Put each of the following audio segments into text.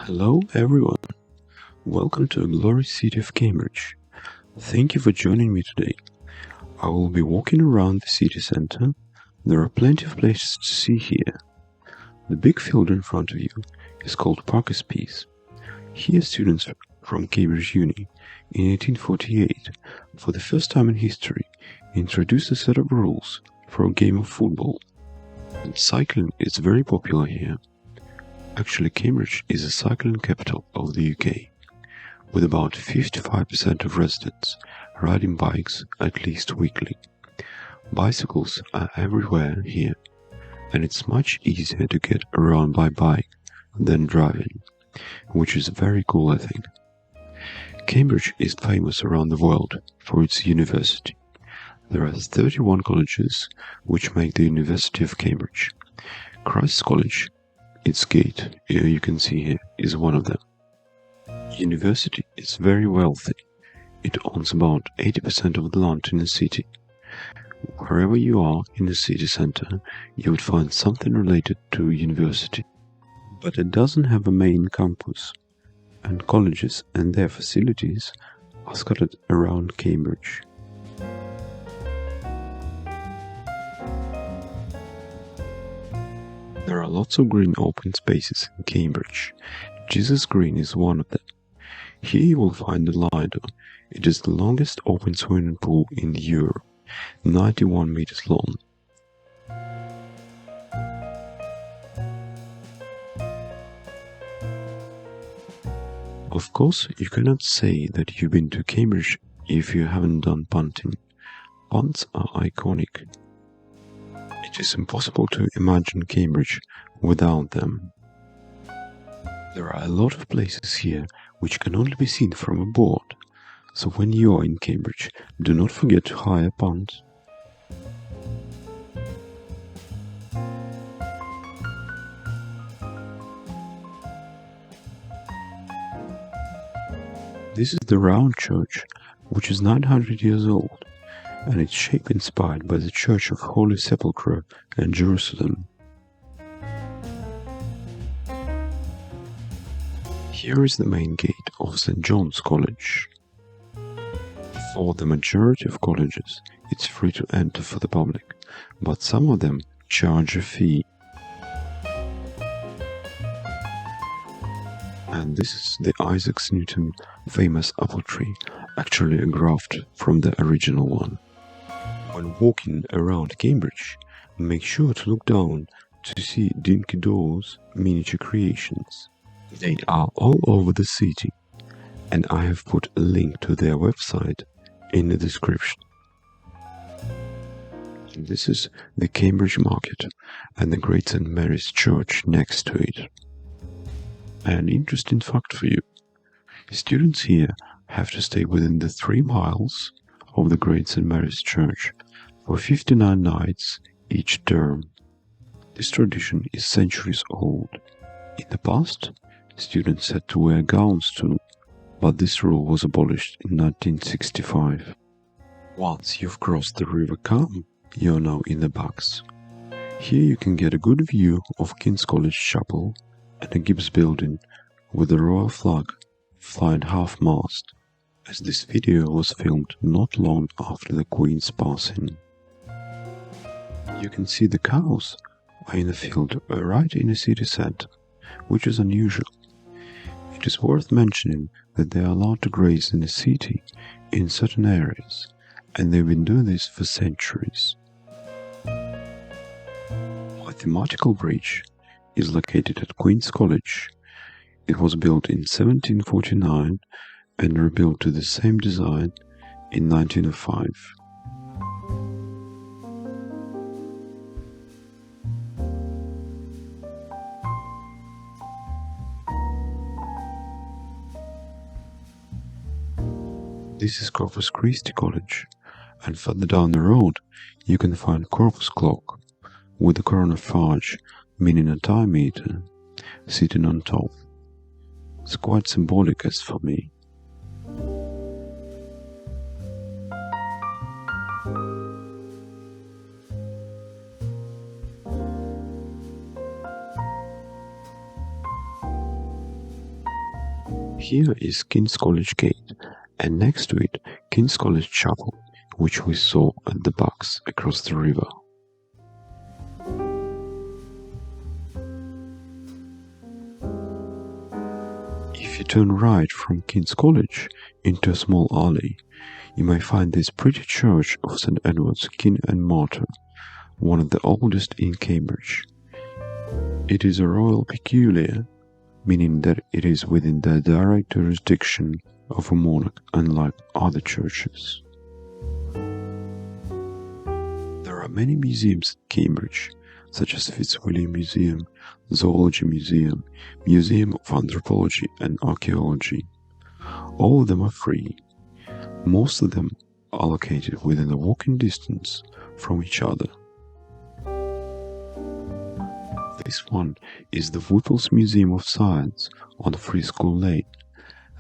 Hello everyone, welcome to the glorious city of Cambridge. Thank you for joining me today. I will be walking around the city centre. There are plenty of places to see here. The big field in front of you is called Parker's Piece. Here students from Cambridge Uni in 1848, for the first time in history, introduced a set of rules for a game of football. And cycling is very popular here. Actually, Cambridge is the cycling capital of the UK, with about 55% of residents riding bikes at least weekly. Bicycles are everywhere here, and it's much easier to get around by bike than driving, which is very cool, I think. Cambridge is famous around the world for its university. There are 31 colleges which make the University of Cambridge. Christ's College, its gate, you can see here, is one of them. University is very wealthy. It owns about 80% of the land in the city. Wherever you are in the city centre, you would find something related to university. But it doesn't have a main campus, and colleges and their facilities are scattered around Cambridge. There are lots of green open spaces in Cambridge. Jesus Green is one of them. Here you will find the Lido. It is the longest open swimming pool in Europe, 91 meters long. Of course, you cannot say that you've been to Cambridge if you haven't done punting. Punts are iconic. It is impossible to imagine Cambridge without them. There are a lot of places here which can only be seen from aboard, so when you are in Cambridge, do not forget to hire punts. This is the round church, which is 900 years old, and its shape inspired by the Church of Holy Sepulchre in Jerusalem. Here is the main gate of St. John's College. For the majority of colleges, it's free to enter for the public, but some of them charge a fee. And this is the Isaac Newton famous apple tree, actually a graft from the original one. When walking around Cambridge, make sure to look down to see Dinky Doors miniature creations. They are all over the city, and I have put a link to their website in the description. This is the Cambridge Market and the Great St. Mary's Church next to it. An interesting fact for you: students here have to stay within the 3 miles of the Great St. Mary's Church for 59 nights each term. This tradition is centuries old. In the past, students had to wear gowns too, but this rule was abolished in 1965. Once you've crossed the River Cam, you're now in the Bucks. Here you can get a good view of King's College Chapel and a Gibbs building with the royal flag flying half-mast, as this video was filmed not long after the Queen's passing. You can see the cows are in the field right in the city centre, which is unusual. It is worth mentioning that they are allowed to graze in the city in certain areas, and they've been doing this for centuries. Mathematical Bridge is located at Queen's College. It was built in 1749 and rebuilt to the same design in 1905. This is Corpus Christi College, and further down the road you can find Corpus clock with a chronophage, meaning a time meter, sitting on top. It's quite symbolic as for me. Here is King's College Gate, and next to it King's College Chapel, which we saw at the Bucks across the river. If you turn right from King's College into a small alley, you may find this pretty church of St. Edward's King and Martyr, one of the oldest in Cambridge. It is a royal peculiar, meaning that it is within the direct jurisdiction of a monarch, unlike other churches. There are many museums in Cambridge, such as Fitzwilliam Museum, Zoology Museum, Museum of Anthropology and Archaeology. All of them are free. Most of them are located within a walking distance from each other. This one is the Whipples Museum of Science on Free School Lane,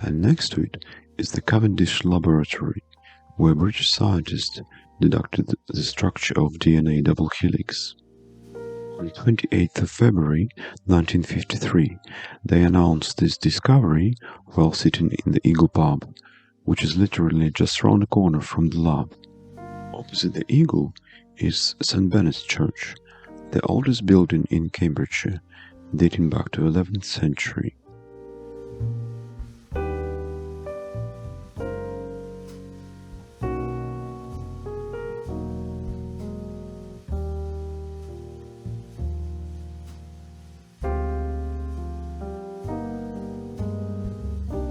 and next to it is the Cavendish Laboratory, where British scientists deducted the structure of DNA double helix. On 28th of February 1953, they announced this discovery while sitting in the Eagle pub, which is literally just round the corner from the lab. Opposite the Eagle is St. Benet's Church, the oldest building in Cambridgeshire, dating back to 11th century.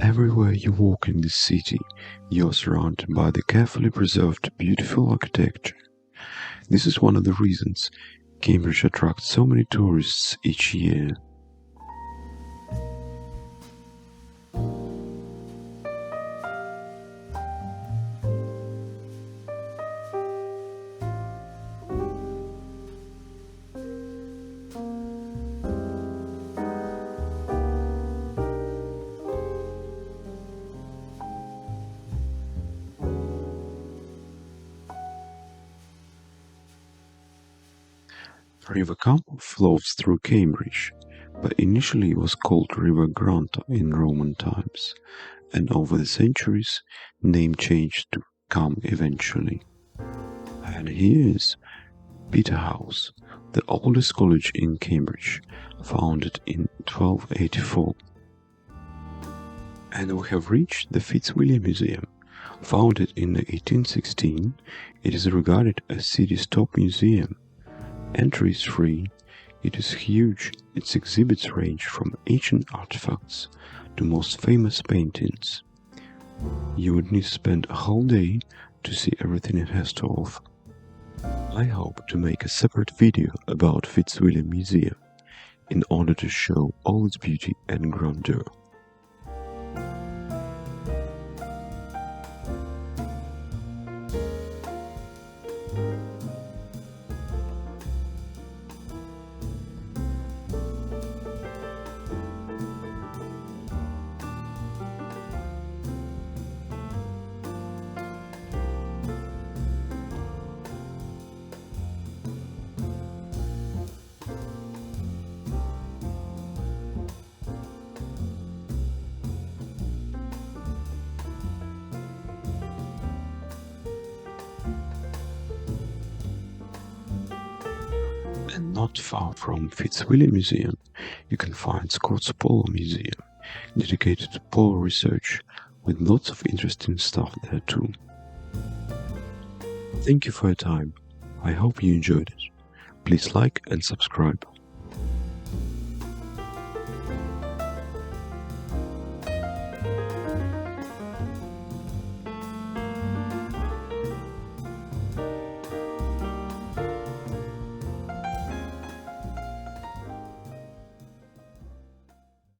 Everywhere you walk in this city, you are surrounded by the carefully preserved, beautiful architecture. This is one of the reasons Cambridge attracts so many tourists each year. River Camp flows through Cambridge, but initially was called River Granta in Roman times, and over the centuries, name changed to Cam eventually. And here is Peterhouse, the oldest college in Cambridge, founded in 1284. And we have reached the Fitzwilliam Museum. Founded in 1816, it is regarded as city's top museum. Entry is free, it is huge, its exhibits range from ancient artifacts to most famous paintings. You would need to spend a whole day to see everything it has to offer. I hope to make a separate video about Fitzwilliam Museum in order to show all its beauty and grandeur. And not far from Fitzwilliam Museum, you can find Scott's Polo Museum, dedicated to polo research, with lots of interesting stuff there too. Thank you for your time. I hope you enjoyed it. Please like and subscribe.